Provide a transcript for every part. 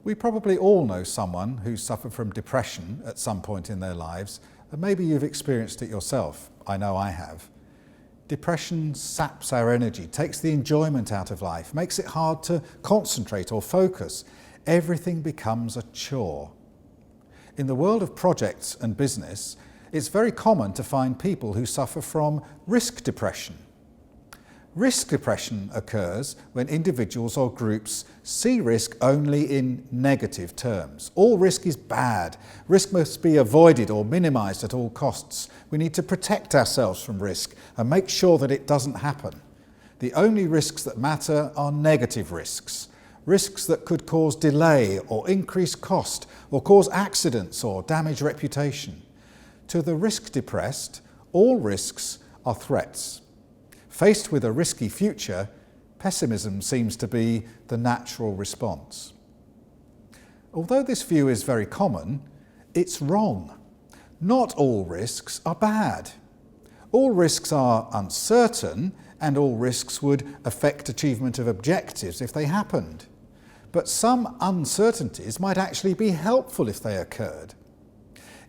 We probably all know someone who suffered from depression at some point in their lives, and maybe you've experienced it yourself. I know I have. Depression saps our energy, takes the enjoyment out of life, makes it hard to concentrate or focus. Everything becomes a chore. In the world of projects and business, it's very common to find people who suffer from risk depression. Risk depression occurs when individuals or groups see risk only in negative terms. All risk is bad. Risk must be avoided or minimised at all costs. We need to protect ourselves from risk and make sure that it doesn't happen. The only risks that matter are negative risks. Risks that could cause delay or increase cost or cause accidents or damage reputation. To the risk depressed, all risks are threats. Faced with a risky future, pessimism seems to be the natural response. Although this view is very common, it's wrong. Not all risks are bad. All risks are uncertain, and all risks would affect achievement of objectives if they happened. But some uncertainties might actually be helpful if they occurred.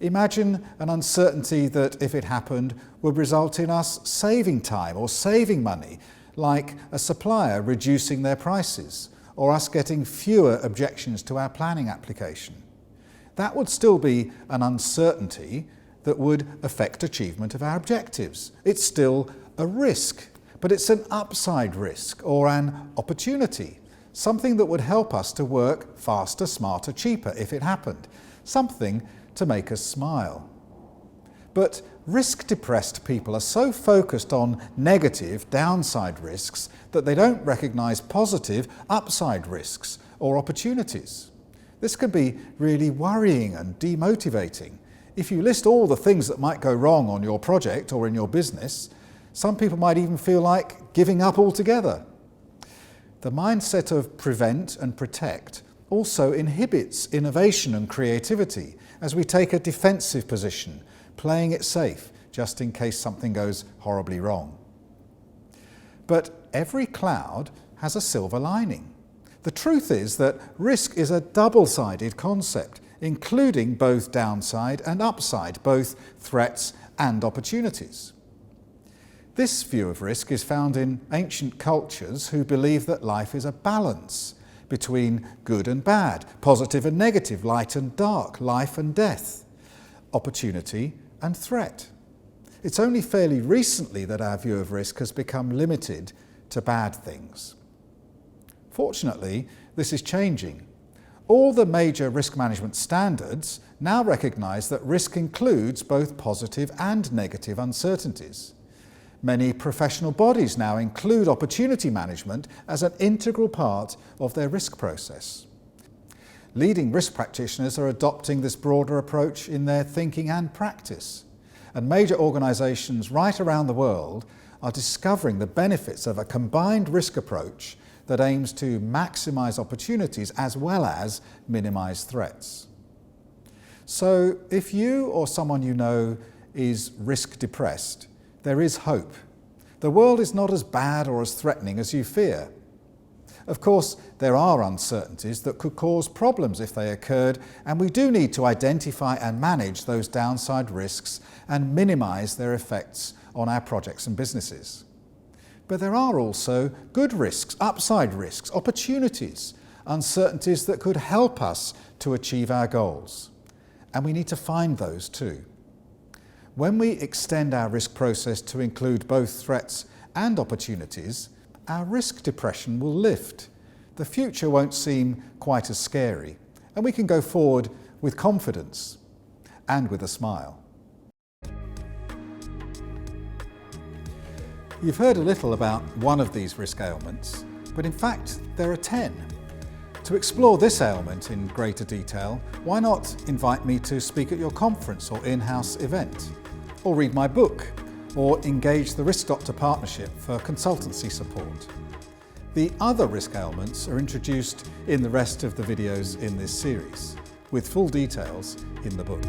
Imagine an uncertainty that, if it happened, would result in us saving time or saving money, like a supplier reducing their prices, or us getting fewer objections to our planning application. That would still be an uncertainty that would affect achievement of our objectives. It's still a risk, but it's an upside risk or an opportunity, something that would help us to work faster, smarter, cheaper if it happened, something to make us smile. But risk-depressed people are so focused on negative, downside risks that they don't recognise positive, upside risks or opportunities. This can be really worrying and demotivating. If you list all the things that might go wrong on your project or in your business, some people might even feel like giving up altogether. The mindset of prevent and protect also inhibits innovation and creativity as we take a defensive position, playing it safe just in case something goes horribly wrong. But every cloud has a silver lining. The truth is that risk is a double-sided concept, including both downside and upside, both threats and opportunities. This view of risk is found in ancient cultures who believe that life is a balance between good and bad, positive and negative, light and dark, life and death, opportunity and threat. It's only fairly recently that our view of risk has become limited to bad things. Fortunately, this is changing. All the major risk management standards now recognise that risk includes both positive and negative uncertainties. Many professional bodies now include opportunity management as an integral part of their risk process. Leading risk practitioners are adopting this broader approach in their thinking and practice, and major organisations right around the world are discovering the benefits of a combined risk approach that aims to maximise opportunities as well as minimise threats. So if you or someone you know is risk depressed, there is hope. The world is not as bad or as threatening as you fear. Of course, there are uncertainties that could cause problems if they occurred, and we do need to identify and manage those downside risks and minimise their effects on our projects and businesses. But there are also good risks, upside risks, opportunities, uncertainties that could help us to achieve our goals. And we need to find those too. When we extend our risk process to include both threats and opportunities, our risk depression will lift. The future won't seem quite as scary, and we can go forward with confidence and with a smile. You've heard a little about one of these risk ailments, but in fact there are 10. To explore this ailment in greater detail, why not invite me to speak at your conference or in-house event, or read my book, or engage the Risk Doctor Partnership for consultancy support. The other risk ailments are introduced in the rest of the videos in this series, with full details in the book.